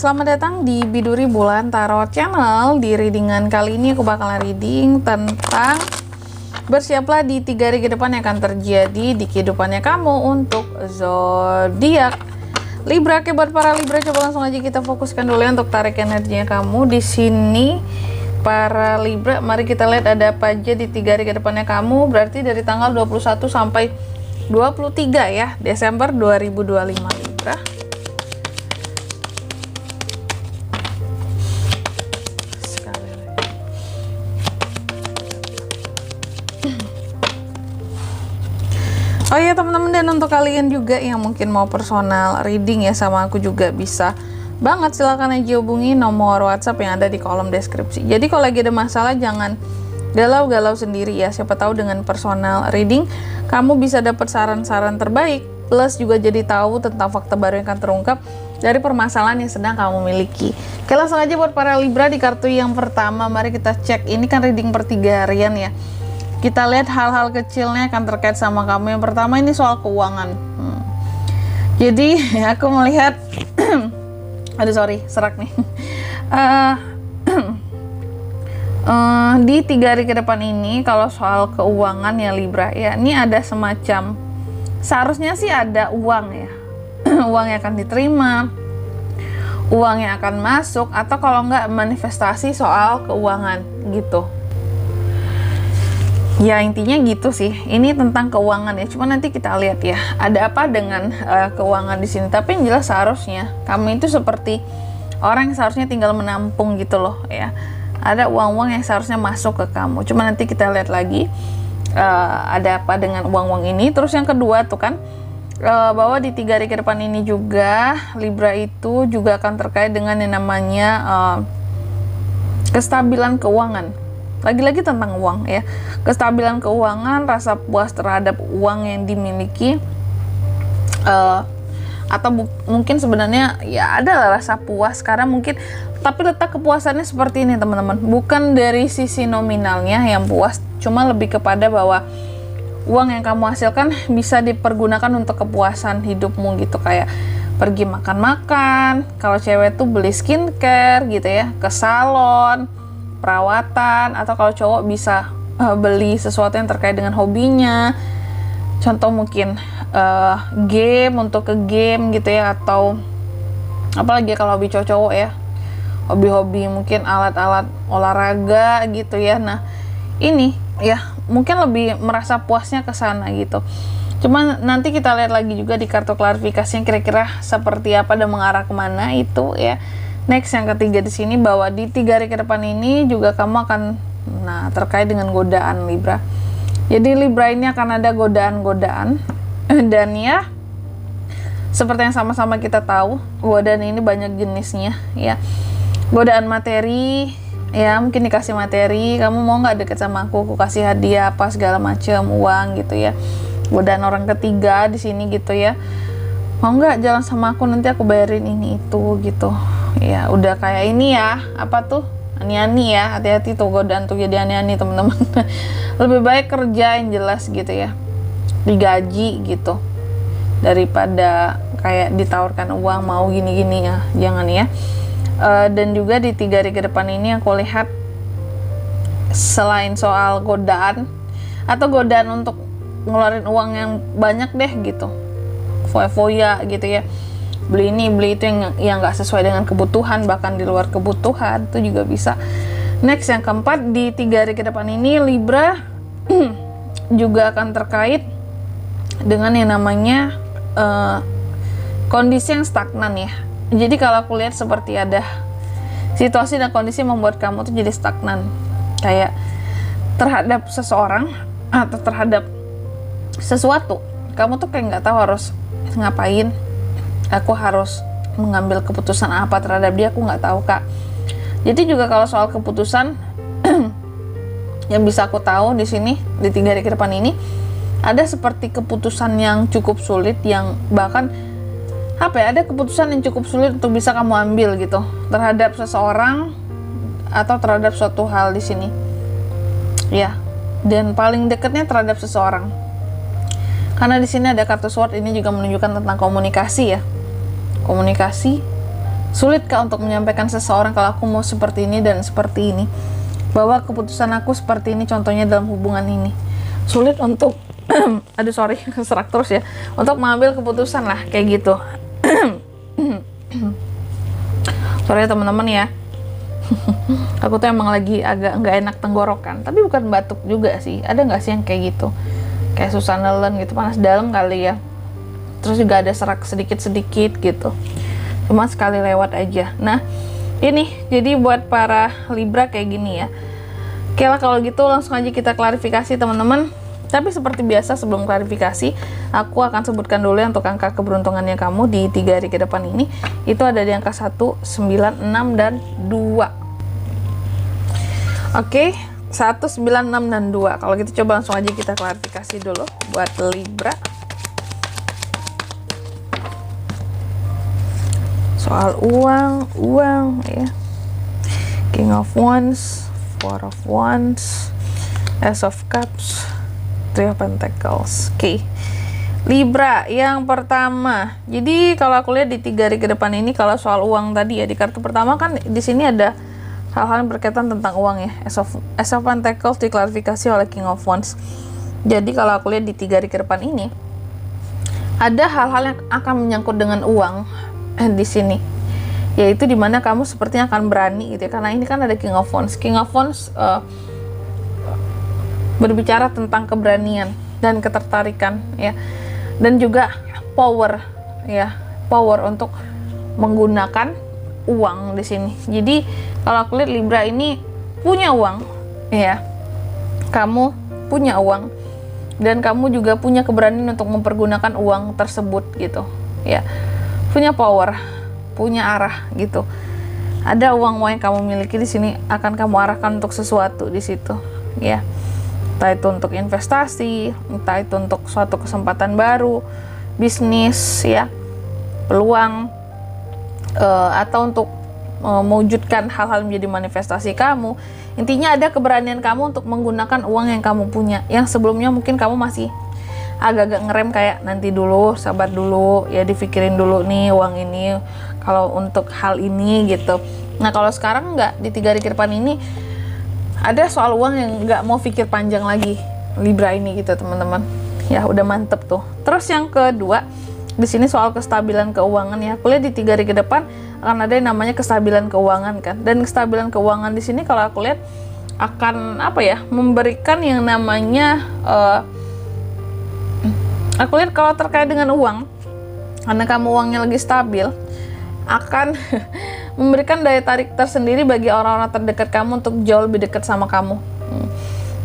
Selamat datang di Biduri Bulan Tarot Channel. Di readingan kali ini aku bakalan reading tentang bersiaplah di 3 hari ke depan yang akan terjadi di kehidupannya kamu untuk zodiak Libra. Oke, buat para Libra, coba langsung aja kita fokuskan dulu ya untuk tarik energinya kamu di sini. Para Libra, mari kita lihat ada apa aja di 3 hari ke depannya kamu. Berarti dari tanggal 21 sampai 23 ya Desember 2025 Libra. Oh iya teman-teman, dan untuk kalian juga yang mungkin mau personal reading ya sama aku juga bisa banget, silahkan aja hubungi nomor WhatsApp yang ada di kolom deskripsi. Jadi kalau lagi ada masalah jangan galau-galau sendiri ya, siapa tahu dengan personal reading kamu bisa dapat saran-saran terbaik, plus juga jadi tahu tentang fakta baru yang akan terungkap dari permasalahan yang sedang kamu miliki. Oke, langsung aja buat para Libra di kartu yang pertama, mari kita cek. Ini kan reading per 3 harian ya. Kita lihat hal-hal kecilnya akan terkait sama kamu. Yang pertama ini soal keuangan. Jadi aku melihat aduh sorry, serak nih. Di 3 hari ke depan ini kalau soal keuangan ya Libra ya, ini ada semacam, seharusnya sih ada uang ya. Uang yang akan diterima, uang yang akan masuk, atau kalau enggak manifestasi soal keuangan gitu. Ya intinya gitu sih, ini tentang keuangan ya. Cuma nanti kita lihat ya, ada apa dengan keuangan di sini. Tapi yang jelas seharusnya kamu itu seperti orang yang seharusnya tinggal menampung gitu loh ya. Ada uang-uang yang seharusnya masuk ke kamu. Cuma nanti kita lihat lagi ada apa dengan uang-uang ini. Terus yang kedua tuh kan bahwa di 3 hari ke depan ini juga Libra itu juga akan terkait dengan yang namanya kestabilan keuangan. Lagi-lagi tentang uang ya, kestabilan keuangan, rasa puas terhadap uang yang dimiliki, atau mungkin sebenarnya ya ada rasa puas karena mungkin, tapi letak kepuasannya seperti ini teman-teman, bukan dari sisi nominalnya yang puas, cuma lebih kepada bahwa uang yang kamu hasilkan bisa dipergunakan untuk kepuasan hidupmu gitu, kayak pergi makan-makan, kalau cewek tuh beli skincare gitu ya, ke salon, perawatan, atau kalau cowok bisa beli sesuatu yang terkait dengan hobinya, contoh mungkin game, untuk ke game gitu ya, atau apalagi kalau hobi cowok ya, hobi-hobi mungkin alat-alat olahraga gitu ya. Nah ini ya mungkin lebih merasa puasnya ke sana gitu. Cuma nanti kita lihat lagi juga di kartu klarifikasinya kira-kira seperti apa dan mengarah kemana itu ya. Next, yang ketiga di sini bahwa di 3 hari ke depan ini juga kamu akan terkait dengan godaan Libra. Jadi Libra ini akan ada godaan-godaan, dan ya seperti yang sama-sama kita tahu, godaan ini banyak jenisnya ya. Godaan materi ya, mungkin dikasih materi, kamu mau nggak deket sama aku kasih hadiah apa segala macam, uang gitu ya. Godaan orang ketiga di sini gitu ya, mau nggak jalan sama aku, nanti aku bayarin ini itu gitu ya. Udah kayak ini ya, apa tuh, ani-ani ya, hati-hati tuh godaan tuh jadi ani-ani teman-teman. Lebih baik kerja yang jelas gitu ya, digaji gitu, daripada kayak ditawarkan uang mau gini-gini ya, jangan ya. Dan juga di 3 hari ke depan ini aku lihat selain soal godaan atau godaan untuk ngeluarin uang yang banyak deh gitu, foya-foya gitu ya, beli ini beli itu yang nggak sesuai dengan kebutuhan, bahkan di luar kebutuhan, itu juga bisa. Next, yang keempat, di 3 hari ke depan ini Libra juga akan terkait dengan yang namanya kondisi yang stagnan ya. Jadi kalau aku lihat seperti ada situasi dan kondisi membuat kamu tuh jadi stagnan, kayak terhadap seseorang atau terhadap sesuatu, kamu tuh kayak nggak tahu harus ngapain. Aku harus mengambil keputusan apa terhadap dia, aku nggak tahu kak. Jadi juga kalau soal keputusan yang bisa aku tahu di sini di 3 hari ke depan ini ada seperti keputusan yang cukup sulit, yang bahkan apa ya, ada keputusan yang cukup sulit untuk bisa kamu ambil gitu terhadap seseorang atau terhadap suatu hal di sini ya. Dan paling dekatnya terhadap seseorang, karena di sini ada kartu sword, ini juga menunjukkan tentang komunikasi ya, komunikasi Sulit kah untuk menyampaikan seseorang kalau aku mau seperti ini dan seperti ini, bahwa keputusan aku seperti ini, contohnya dalam hubungan ini. Sulit untuk aduh sorry, serak terus ya, untuk mengambil keputusan lah kayak gitu. Sorry ya teman-teman ya. Aku tuh emang lagi agak nggak enak tenggorokan, tapi bukan batuk juga sih. Ada nggak sih yang kayak gitu, kayak susah nelen gitu, panas dalam kali ya. Terus juga ada serak sedikit-sedikit gitu, cuma sekali lewat aja. Nah ini jadi buat para Libra kayak gini ya. Oke lah kalau gitu langsung aja kita klarifikasi teman-teman. Tapi seperti biasa sebelum klarifikasi, aku akan sebutkan dulu ya untuk angka keberuntungannya kamu di 3 hari ke depan ini. Itu ada di angka 1, 9, 6, dan 2. Oke, 1, 9, 6, dan 2. Kalau gitu coba langsung aja kita klarifikasi dulu buat Libra. Soal uang ya. King of Wands, Four of Wands, Ace of Cups, Three of Pentacles. Oke. Libra yang pertama. Jadi kalau aku lihat di 3 hari ke depan ini, kalau soal uang tadi ya, di kartu pertama kan di sini ada hal-hal yang berkaitan tentang uang ya. Ace of Pentacles diklarifikasi oleh King of Wands. Jadi kalau aku lihat di 3 hari ke depan ini, ada hal-hal yang akan menyangkut dengan uang di sini, yaitu dimana kamu sepertinya akan berani gitu ya, karena ini kan ada King of Wands. King of Wands berbicara tentang keberanian dan ketertarikan ya, dan juga power ya, power untuk menggunakan uang di sini. Jadi kalau aku lihat Libra ini punya uang ya, kamu punya uang dan kamu juga punya keberanian untuk mempergunakan uang tersebut gitu ya. Punya power, punya arah gitu. Ada uang-uang yang kamu miliki di sini akan kamu arahkan untuk sesuatu di situ, ya. Entah itu untuk investasi, entah itu untuk suatu kesempatan baru, bisnis, ya, peluang, atau untuk mewujudkan hal-hal menjadi manifestasi kamu. Intinya ada keberanian kamu untuk menggunakan uang yang kamu punya, yang sebelumnya mungkin kamu masih agak-agak ngerem, kayak nanti dulu, sabar dulu, ya dipikirin dulu nih uang ini kalau untuk hal ini gitu. Nah kalau sekarang enggak, di 3 hari ke depan ini ada soal uang yang nggak mau pikir panjang lagi Libra ini gitu teman-teman. Ya udah mantep tuh. Terus yang kedua, di sini soal kestabilan keuangan ya. Aku lihat di 3 hari ke depan akan ada yang namanya kestabilan keuangan kan. Dan kestabilan keuangan di sini kalau aku lihat akan apa ya, memberikan yang namanya aku lihat kalau terkait dengan uang, karena kamu uangnya lagi stabil, akan memberikan daya tarik tersendiri bagi orang-orang terdekat kamu untuk jauh lebih dekat sama kamu.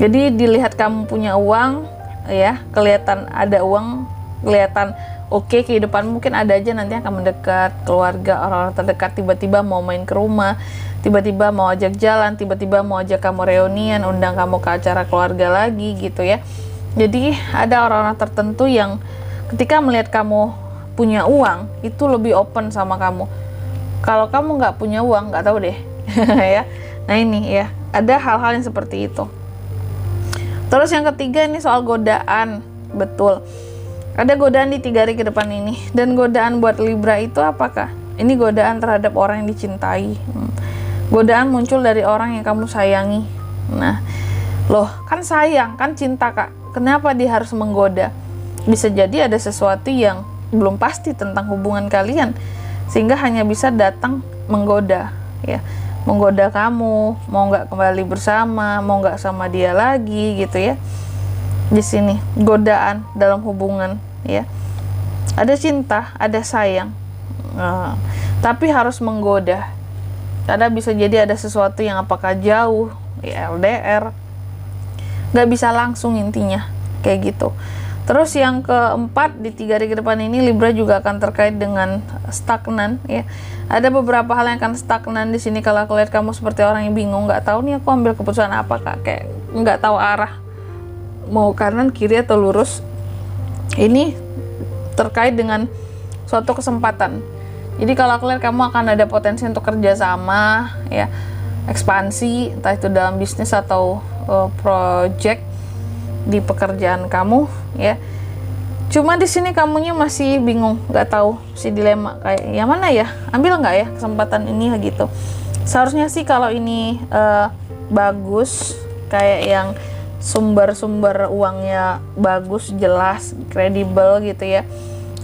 Jadi dilihat kamu punya uang, ya, kelihatan ada uang, kelihatan oke, kehidupan mungkin ada aja nanti akan mendekat, keluarga, orang-orang terdekat tiba-tiba mau main ke rumah, tiba-tiba mau ajak jalan, tiba-tiba mau ajak kamu reunian, undang kamu ke acara keluarga lagi gitu ya. Jadi ada orang-orang tertentu yang ketika melihat kamu punya uang itu lebih open sama kamu. Kalau kamu nggak punya uang, nggak tahu deh ya. Nah ini ya, ada hal-hal yang seperti itu. Terus yang ketiga ini soal godaan. Betul, ada godaan di 3 hari ke depan ini. Dan godaan buat Libra itu apakah? Ini godaan terhadap orang yang dicintai. Godaan muncul dari orang yang kamu sayangi. Nah loh, kan sayang, kan cinta kak, kenapa dia harus menggoda? Bisa jadi ada sesuatu yang belum pasti tentang hubungan kalian, sehingga hanya bisa datang menggoda, ya, menggoda kamu, mau nggak kembali bersama, mau nggak sama dia lagi, gitu ya. Di sini godaan dalam hubungan, ya, ada cinta, ada sayang, tapi harus menggoda, karena bisa jadi ada sesuatu yang apakah jauh, ya, LDR, nggak bisa langsung intinya kayak gitu. Terus yang keempat, di 3 hari ke depan ini Libra juga akan terkait dengan stagnan ya. Ada beberapa hal yang akan stagnan di sini. Kalau aku lihat kamu seperti orang yang bingung, nggak tahu nih aku ambil keputusan apa kak, kayak nggak tahu arah mau kanan kiri atau lurus. Ini terkait dengan suatu kesempatan. Jadi kalau aku lihat kamu akan ada potensi untuk kerjasama ya, ekspansi, entah itu dalam bisnis atau project di pekerjaan kamu ya. Cuma di sini kamunya masih bingung, nggak tahu si dilema kayak yang mana ya, ambil nggak ya kesempatan ini gitu. Seharusnya sih kalau ini bagus, kayak yang sumber-sumber uangnya bagus, jelas, kredibel gitu ya.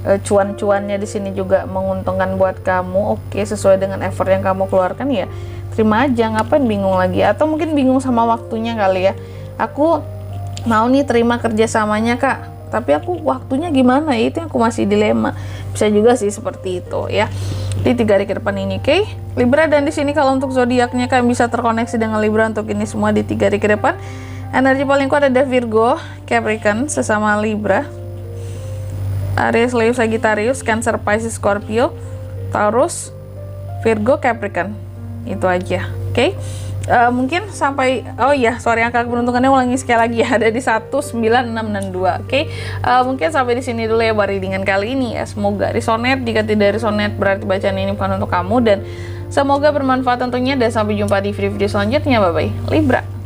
Cuan-cuannya di sini juga menguntungkan buat kamu, oke, sesuai dengan effort yang kamu keluarkan ya. Terima aja, ngapain bingung lagi? Atau mungkin bingung sama waktunya kali ya. Aku mau nih terima kerjasamanya kak, tapi aku waktunya gimana ya, itu yang aku masih dilema. Bisa juga sih seperti itu ya di 3 hari ke depan ini, oke? Libra, dan di sini kalau untuk zodiaknya kalian bisa terkoneksi dengan Libra untuk ini semua di 3 hari ke depan. Energi paling kuat ada Virgo, Capricorn sesama Libra, Aries, Leo, Sagittarius, Cancer, Pisces, Scorpio, Taurus, Virgo, Capricorn. Itu aja, oke? Mungkin sampai, oh iya, sorry, angka keberuntungannya ulangi sekali lagi ya, ada di 1, 9, 6, dan 2, oke? Mungkin sampai di sini dulu ya readingan kali ini ya. Semoga resonate. Jika tidak resonate berarti bacaan ini bukan untuk kamu, dan semoga bermanfaat tentunya, dan sampai jumpa di video-video selanjutnya. Bye bye Libra.